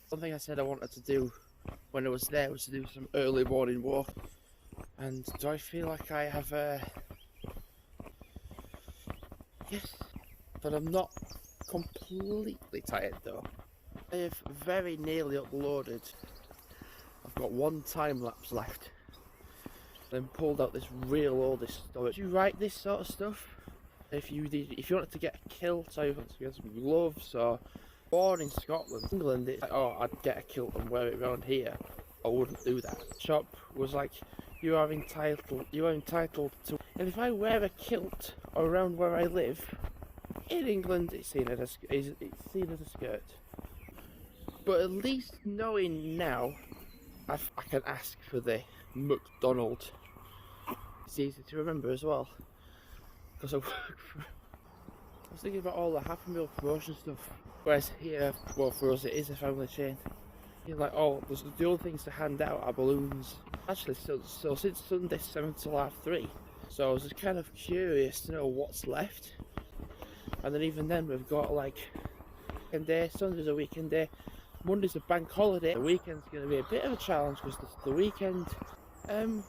One thing I said I wanted to do when I was there was to do some early morning walk. And do I feel like I have yes, but I'm not completely tired though. I have very nearly uploaded. I've got one time lapse left. Then pulled out this real oldest storage. Do you write this sort of stuff? If you wanted to get a kilt, or you wanted to get some gloves, or born in Scotland, England, it's like, oh, I'd get a kilt and wear it around here. I wouldn't do that. Shop was like, you are entitled to. And if I wear a kilt around where I live, in England, it's seen as a skirt. But at least knowing now, I can ask for the McDonald. It's easy to remember as well, because I was thinking about all the Happy Meal promotion stuff. Whereas here, well, for us it is a family chain. You're like, oh, the only things to hand out are balloons. Actually, so since Sunday 7 till 3:30, so I was just kind of curious to know what's left. And then even then we've got like weekend day, Sunday's a weekend day, Monday's a bank holiday. The weekend's going to be a bit of a challenge because the weekend.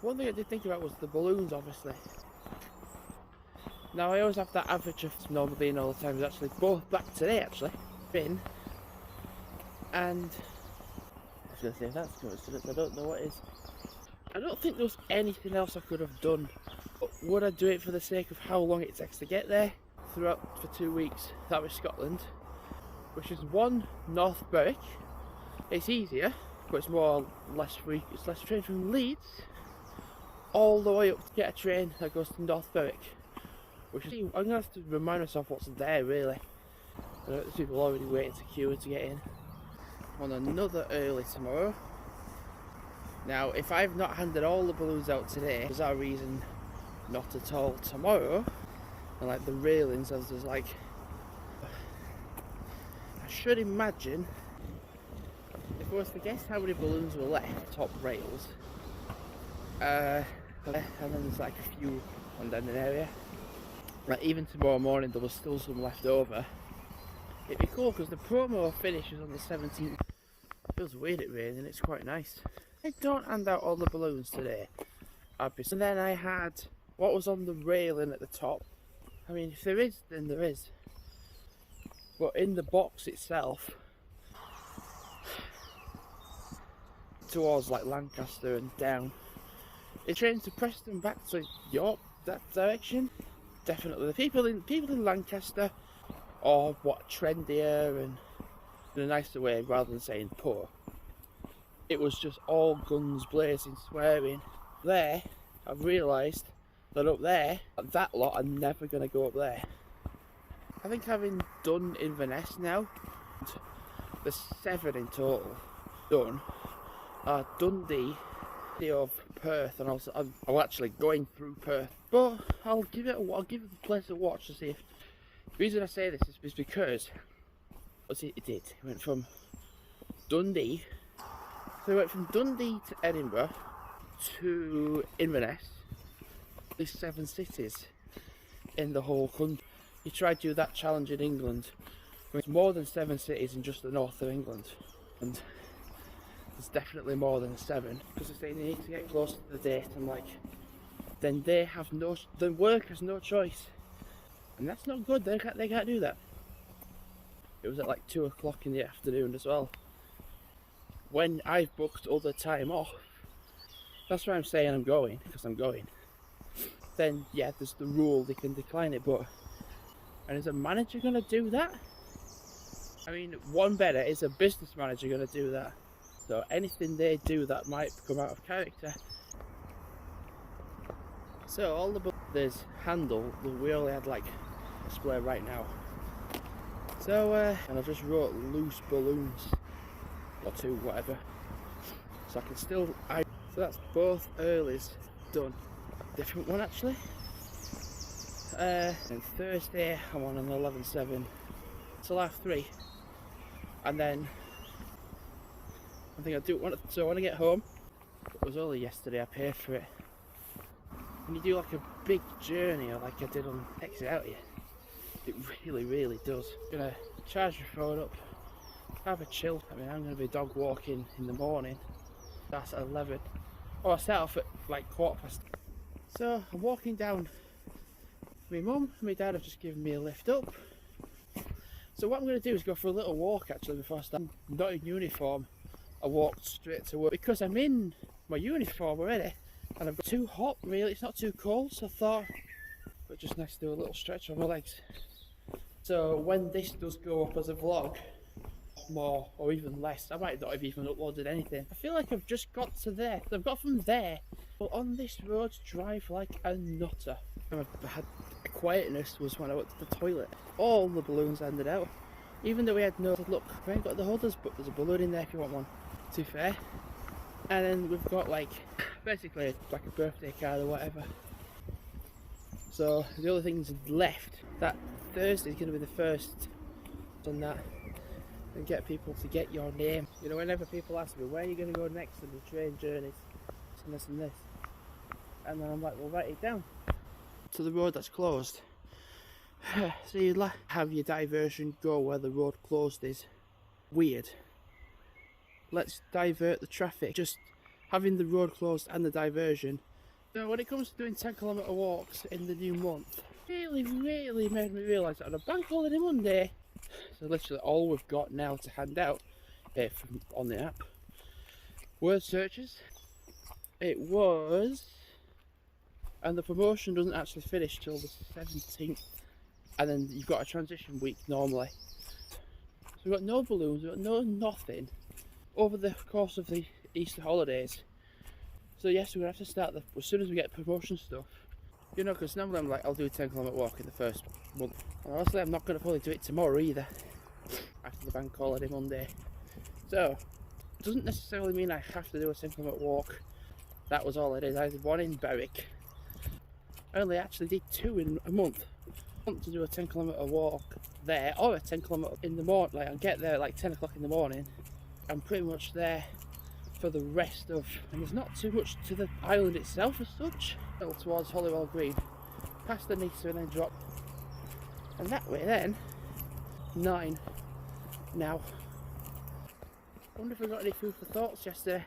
One thing I did think about was the balloons, obviously. Now I always have that average of normally being all the time. It's actually both back today actually. Been. And I was going to say if that's coincidence, I don't know what is. I don't think there was anything else I could have done. But would I do it for the sake of how long it takes to get there? Throughout for 2 weeks, that was Scotland, which is one North Berwick. It's easier, but it's less free. It's less train from Leeds all the way up to get a train that goes to North Berwick. Which is, I'm gonna have to remind myself what's there really. There's people already waiting to queue to get in. On another early tomorrow. Now, if I've not handed all the balloons out today, there's that a reason not at all tomorrow. And like the railings, as there's like, I should imagine, if I was to guess how many balloons were left, top rails, and then there's like a few on down an area. Like even tomorrow morning there was still some left over. It'd be cool because the promo finishes on the 17th. It feels weird it raining, it's quite nice. I don't hand out all the balloons today. And then I had what was on the railing at the top. I mean, if there is, then there is. But in the box itself, towards like Lancaster and down, it trains to Preston back to York, that direction. Definitely, the people in Lancaster are what trendier and in a nicer way, rather than saying poor. It was just all guns blazing, swearing. There, I've realised that up there, that lot are never going to go up there. I think having done Inverness now, there's 7 in total done. Dundee, of Perth, and also I'm actually going through Perth. But I'll give the place a watch to see if. The reason I say this is because it went from Dundee. So it went from Dundee to Edinburgh to Inverness. There's 7 cities in the whole country. You try to do that challenge in England, there's more than 7 cities in just the north of England, and there's definitely more than 7 because they need to get close to the date. And like, then the work has no choice, and that's not good. They can't do that. It was at like 2 o'clock in the afternoon as well. When I've booked other time off, that's why I'm saying I'm going, because I'm going. Then yeah, there's the rule they can decline it, but and is a manager going to do that? I mean, one better, is a business manager going to do that? So anything they do that might come out of character. So all there's handle, we only had like a display right now. So and I just wrote loose balloons or 2, whatever. So I can still so that's both earlies done. Different one actually. And Thursday I'm on an 11:7 till 3:30, and then I think I want to get home. It was only yesterday I paid for it. When you do like a big journey, or like I did on exit out here, it really does. I'm gonna charge your phone up, have a chill. I mean, I'm going to be dog walking in the morning. That's at 11. Oh, I set off at like 1:15. So I'm walking down. My mum and my dad have just given me a lift up. So what I'm going to do is go for a little walk actually before I start. I'm not in uniform. I walked straight to work because I'm in my uniform already and I've got too hot really, it's not too cold, so I thought but just nice to do a little stretch on my legs. So when this does go up as a vlog, more or even less, I might not have even uploaded anything. I feel like I've just got to there. I've got from there, but on this road drive like a nutter. I had a quietness was when I went to the toilet. All the balloons ended out. Even though we had no, look, we ain't got the holders, but there's a balloon in there if you want one. To be fair. And then we've got like, basically like a birthday card or whatever. So the other things left, that Thursday is going to be the first on that. And get people to get your name. You know, whenever people ask me, where are you going to go next on the train journeys? And this and this. And then I'm like, well, write it down. To the road that's closed. So you'd have your diversion go where the road closed is. Weird. Let's divert the traffic. Just having the road closed and the diversion. So when it comes to doing 10km walks in the new month, really made me realise that on a bank holiday Monday, so literally all we've got now to hand out on the app, word searches. It was, and the promotion doesn't actually finish till the 17th, and then you've got a transition week normally. So we've got no balloons, we've got no nothing over the course of the Easter holidays. So yes, we're going to have to start as soon as we get promotion stuff. You know, because normally I'm like, I'll do a 10km walk in the first month. And honestly, I'm not going to probably do it tomorrow either, after the bank holiday Monday. So, it doesn't necessarily mean I have to do a 10km walk. That was all I did. I did one in Berwick. I only actually did 2 in a month. I want to do a 10km walk there, or a 10km in the morning. Like, I'll get there at like 10 o'clock in the morning. I'm pretty much there for the rest of, and there's not too much to the island itself as such. Towards Holywell Green, past the Nisa and then drop, and that way then 9 now. I wonder if we got any food for thoughts yesterday.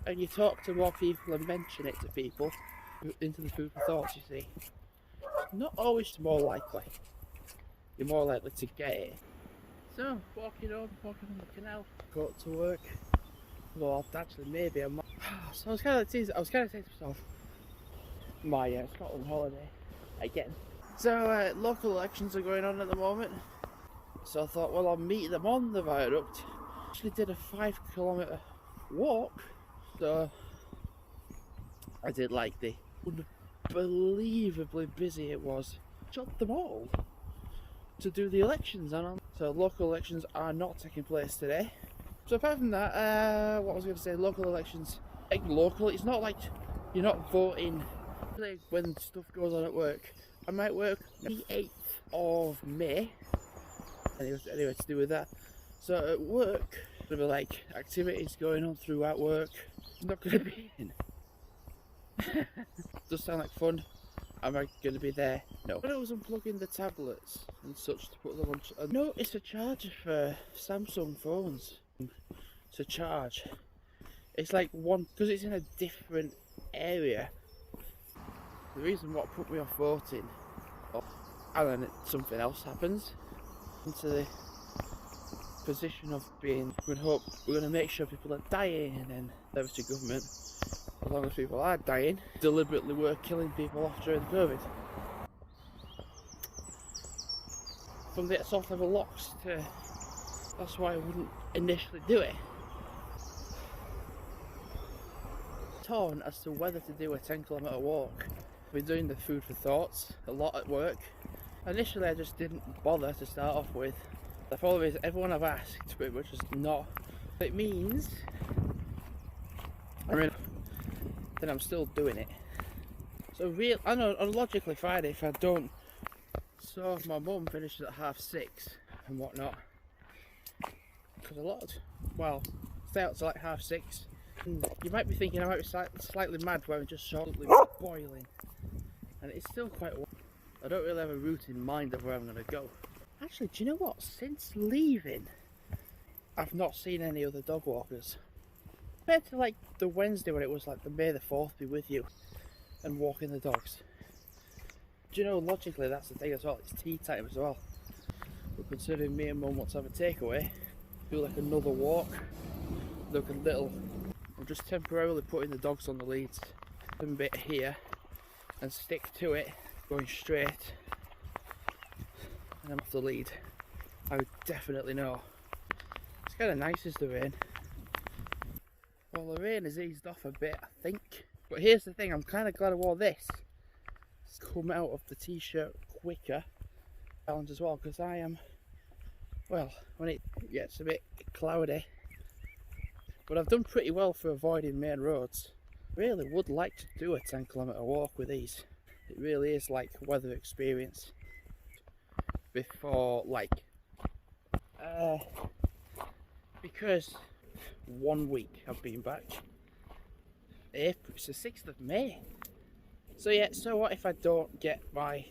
And you talk to more people and mention it to people into the food for thoughts, you see, not always more likely, you're more likely to get it. So walking on the canal, go to work. Well, actually maybe I'm not. So I was kind of saying to myself, my Scotland holiday again. So local elections are going on at the moment, so I thought, well, I'll meet them on the viaduct. Actually did a 5km walk, so I did like the unbelievably busy it was. Shut them all to do the elections on. So local elections are not taking place today. So apart from that, what I was going to say, local elections, like local, it's not like you're not voting. Like when stuff goes on at work, I might work the 8th of May, anyway to do with that. So at work, there'll be like activities going on throughout work. I'm not going to be in. Does sound like fun. Am I going to be there? No. When I was unplugging the tablets and such to put them on, I noticed a charger for Samsung phones to charge. It's like one, because it's in a different area. The reason what put me off voting, and then something else happens, into the position of being, we're going to make sure people are dying, and then service to government, as long as people are dying, deliberately were killing people off during COVID. From the soft level locks to, that's why I wouldn't initially do it. Torn as to whether to do a 10km walk. I've been doing the food for thoughts a lot at work. Initially I just didn't bother to start off with. The problem is everyone I've asked pretty much is not. It means, I mean, then I'm still doing it. So I know logically Friday if I don't, so my mum finishes at 6:30 and whatnot. Because a lot of, well, stay out till like 6:30. You might be thinking I might be slightly mad where I'm just shortly boiling, and it's still quite warm. I don't really have a route in mind of where I'm going to go. Actually, do you know what? Since leaving, I've not seen any other dog walkers. Compared to like the Wednesday when it was like the May the 4th be with you and walking the dogs. Do you know, logically that's the thing as well, it's tea time as well. But considering me and Mum want to have a takeaway, do like another walk, look a little, I'm just temporarily putting the dogs on the leads, a bit here, and stick to it, going straight, and I'm off the lead. I would definitely know. It's kind of nice as the rain. Well, the rain has eased off a bit, I think. But here's the thing, I'm kind of glad I wore this. It's come out of the t-shirt quicker challenge as well, because I am, well, when it gets a bit cloudy, but I've done pretty well for avoiding main roads. Really would like to do a 10km walk with these. It really is like weather experience before, like, because 1 week I've been back. April, it's the 6th of May. So yeah, so what if I don't get my,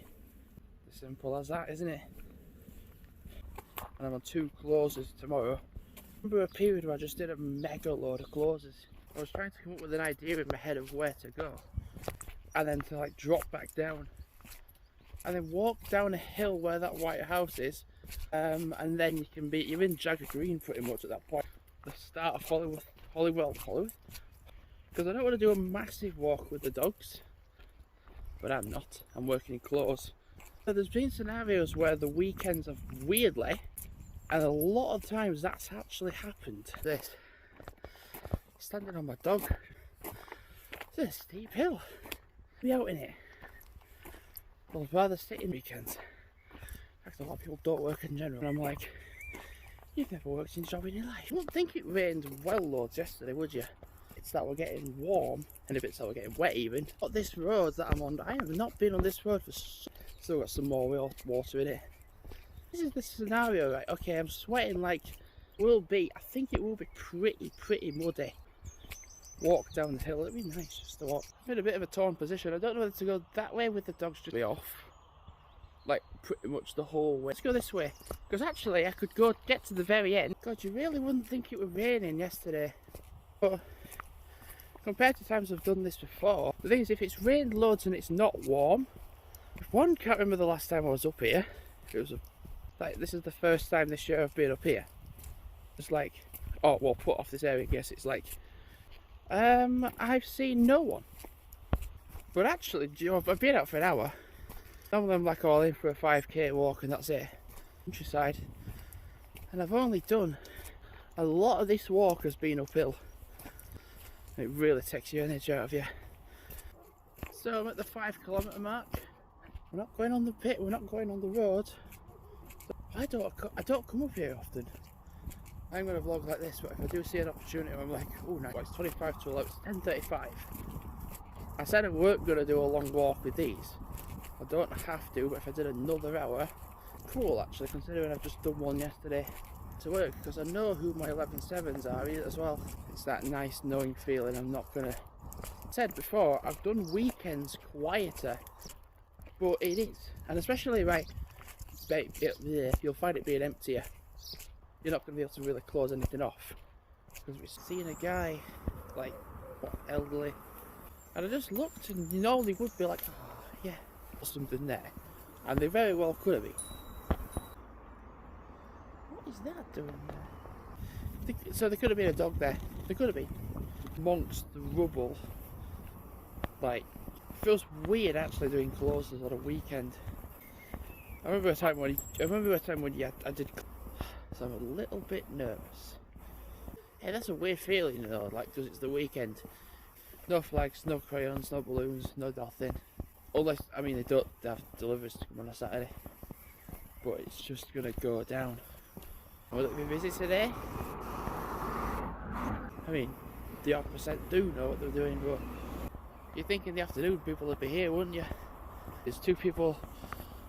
as simple as that, isn't it? And I'm on 2 closes tomorrow. I remember a period where I just did a mega load of closes. I was trying to come up with an idea in my head of where to go, and then to like drop back down, and then walk down a hill where that white house is, and then you're in Jagger Green pretty much at that point. The start of Holywell, because I don't want to do a massive walk with the dogs, but I'm not. I'm working in close. So there's been scenarios where the weekends have weirdly, and a lot of times that's actually happened. This, standing on my dog. It's a steep hill. Be out in it. Well, I'd rather sit in weekends. In fact, a lot of people don't work in general. And I'm like, you've never worked in a job in your life. You wouldn't think it rained well loads yesterday, would you? It's that we're getting warm, and a bit so we're getting wet even. But this road that I'm on, I have not been on this road for still got some more water in it. This is the scenario, right? Okay, I'm sweating like I think it will be pretty muddy. Walk down the hill, it'd be nice just to walk. I'm in a bit of a torn position. I don't know whether to go that way with the dogs just be off, like pretty much the whole way. Let's go this way, because actually I could get to the very end. God, you really wouldn't think it was raining yesterday, but compared to times I've done this before, the thing is, if it's rained loads and it's not warm, one, can't remember the last time I was up here. It was like, this is the first time this year I've been up here. It's like, oh well, put off this area, I guess. It's like, I've seen no one. But actually, you know, I've been out for an hour. Some of them like all in for a 5k walk and that's it. Countryside. And I've only done, a lot of this walk has been uphill. It really takes your energy out of you. So I'm at the 5km mark. We're not going on the pit, we're not going on the road. I don't come up here often. I'm going to vlog like this, but if I do see an opportunity, I'm like, oh nice, it's 25 to 11, it's 10:35. I said I weren't going to do a long walk with these. I don't have to, but if I did another hour, cool actually, considering I've just done one yesterday to work, because I know who my 11.7s are as well. It's that nice knowing feeling. I'm not going to, said before, I've done weekends quieter, but it is, and especially right, you'll find it being emptier. You're not going to be able to really close anything off, because we're seeing a guy like, what, elderly, and I just looked, and you normally would be like, oh yeah, there's something there, and they very well could have been. What is that doing there? So there could have been a dog there. There could have been amongst the rubble. Like, it feels weird actually doing closes on a weekend. I remember a time when I did. So I'm a little bit nervous. Hey, that's a weird feeling though, like, because it's the weekend. No flags, no crayons, no balloons, no nothing. Unless, I mean, they have deliveries to come on a Saturday. But it's just going to go down. Will it be busy today? I mean, the odd percent do know what they're doing, but you'd think in the afternoon people would be here, wouldn't you? There's 2 people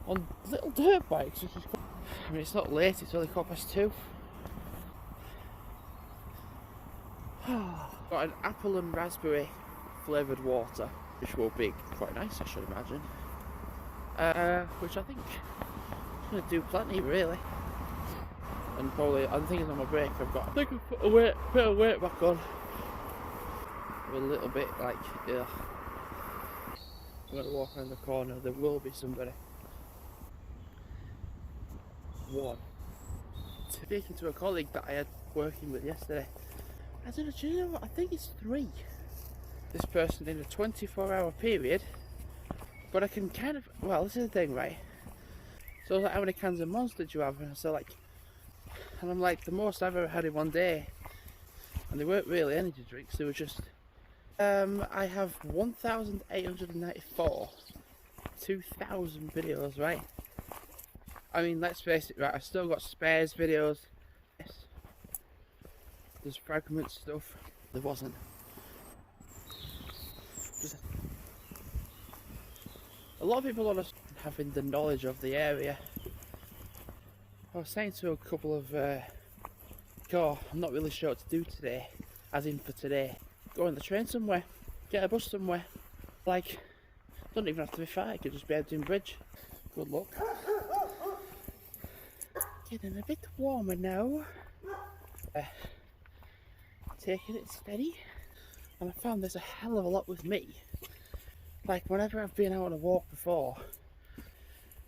on little dirt bikes, which is quite, I mean, it's not late, it's only 2:15. Got an apple and raspberry flavoured water, which will be quite nice, I should imagine. Which I think is going to do plenty, really. and probably I'm thinking on my break I think I've put a bit of weight back on. A little bit like, yeah. I'm gonna walk around the corner, there will be somebody. One. Speaking to a colleague that I had working with yesterday, I don't know, do you know what? I think it's 3. This person in a 24-hour period, but I can kind of, well, this is the thing, right? So I was like, how many cans of Monster do you have? And so like, and I'm like, the most I've ever had in one day, and they weren't really energy drinks, they were just, I have 1,894, 2,000 videos, right? I mean, let's face it, right, I've still got spares videos. Yes. There's Fragments stuff. There wasn't. Just a lot of people are just having the knowledge of the area. I was saying to a couple of, I'm not really sure what to do today, as in for today. Go on the train somewhere, get a bus somewhere. Like, don't even have to be far, it could just be Edging Bridge. Good luck. Getting a bit warmer now. Taking it steady. And I found there's a hell of a lot with me. Like, whenever I've been out on a walk before,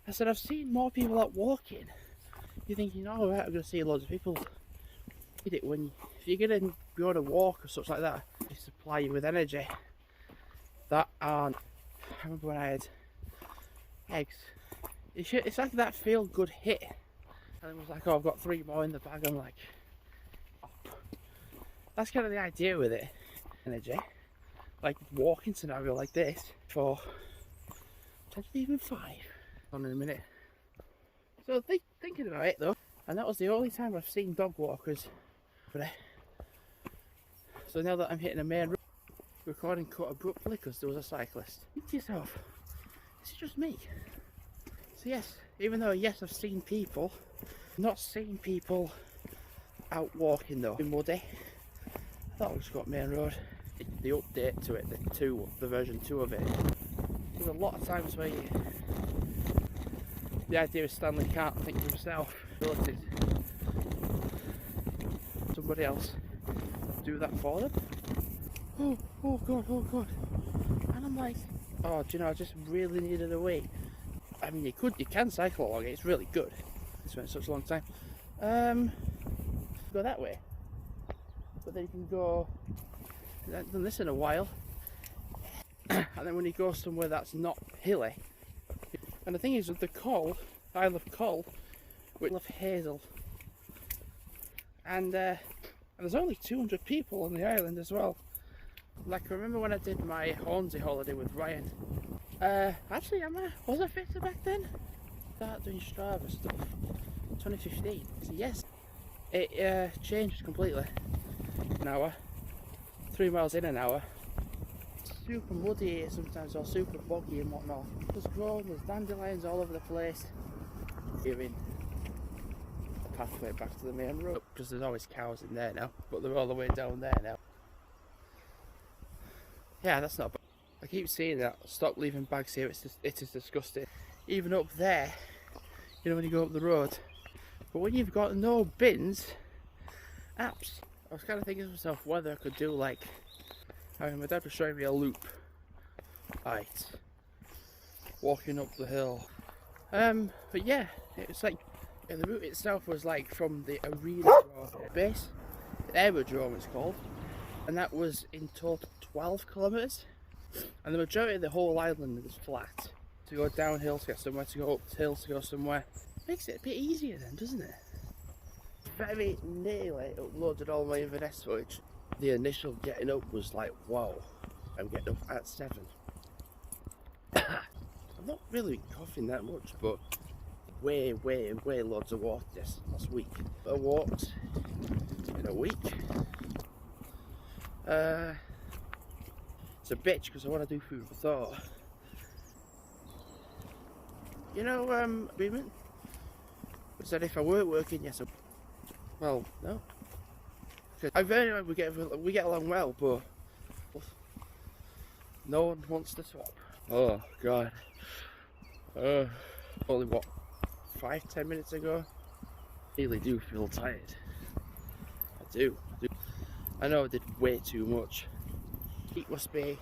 I said I've seen more people out walking. You're thinking, oh right, I'm going to see loads of people. If you're going to go on a walk or such like that, they supply you with energy. That aren't. I remember when I had eggs. It's like that feel good hit. And it was like, oh, I've got 3 more in the bag. I'm like, oh. That's kind of the idea with it. Energy. Like walking scenario like this for potentially even 5. On in a minute. So thinking about it though, and that was the only time I've seen dog walkers. So now that I'm hitting a main road, recording cut abruptly because there was a cyclist. Think to yourself, is it just me? So yes, even though yes I've seen people, not seen people out walking though. In muddy. I thought we just got main road. The update to it, the version 2 of it. There's a lot of times where the idea is Stanley can't think for himself. Abilities. Somebody else do that for them. Oh god. And I'm like, oh, do you know, I just really needed a way. I mean, you can cycle along it, it's really good. It's been such a long time. Go that way. But then you can go, I haven't done this in a while. And then when you go somewhere that's not hilly. And the thing is with the Coll, Isle of Coll, we love Hazel. And there's only 200 people on the island as well. Like, I remember when I did my Hornsey holiday with Ryan. Actually, was I fitter back then? Start doing Strava stuff. 2015. So yes, it changed completely. An hour. 3 miles in an hour. Super muddy here sometimes, or super boggy and whatnot. There's growing, there's dandelions all over the place. You're in the pathway back to the main road, because there's always cows in there now, but they're all the way down there now. Yeah, that's not bad. I keep seeing that, stop leaving bags here, it is disgusting. Even up there, you know when you go up the road. But when you've got no bins, apps, I was kind of thinking to myself whether I could do like, I mean, my dad was showing me a loop. Right. Walking up the hill. But yeah, it was like, yeah, the route itself was like from the arena base, the aerodrome it's called, and that was in total 12 kilometres. And the majority of the whole island is flat. To go downhill to get somewhere, to go uphill to go somewhere. Makes it a bit easier then, doesn't it? Very nearly uploaded all my Inverness footage. The initial getting up was like, wow, I'm getting up at 7. I'm not really coughing that much, but way loads of water last week. I walked in a week. It's a bitch because I want to do food for thought. You know, agreement said if I weren't working, yes, well, no. I very we get along well, but no one wants to swap. Oh god. Only what, 5-10 minutes ago, really do feel tired. I do. I know I did way too much. It must be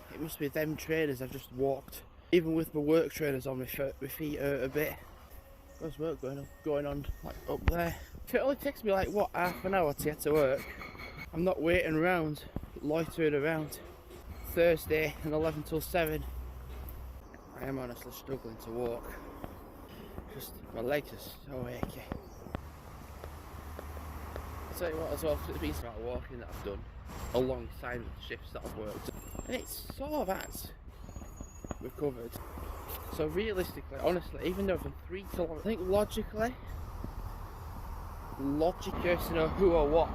them trainers I've just walked. Even with my work trainers on, my feet hurt a bit. There's work going on like up there. If it only takes me like what, half an hour to get to work, I'm not waiting around, loitering around. Thursday and 11 till 7. I am honestly struggling to walk. Just my legs are so achy. I'll tell you what as well, it's been about walking that I've done alongside with the shifts that I've worked, and it's sort of has recovered. So realistically, honestly, even though I've done 3 kilometres, I think logically curious to know who or what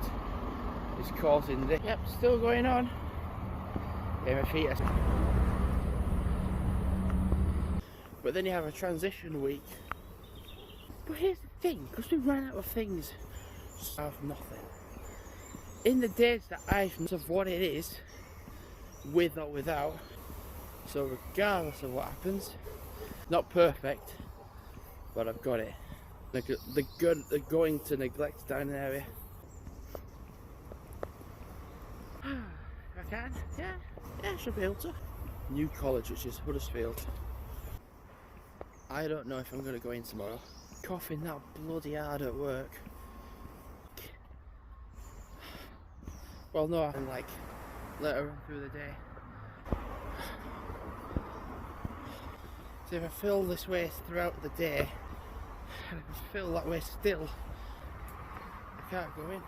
is causing this. Yep, still going on. Yeah, my feet are... But then you have a transition week. But here's the thing, because we ran out of things, I have nothing. In the days that I've known of what it is, with or without, so regardless of what happens, not perfect, but I've got it. They're going to neglect down area. If I can, yeah, I should be able to. New college, which is Huddersfield. I don't know if I'm going to go in tomorrow. Coughing that bloody hard at work. Well, no, I'm like later on through the day. So if I feel this way throughout the day, and if I feel that way still, I can't go in.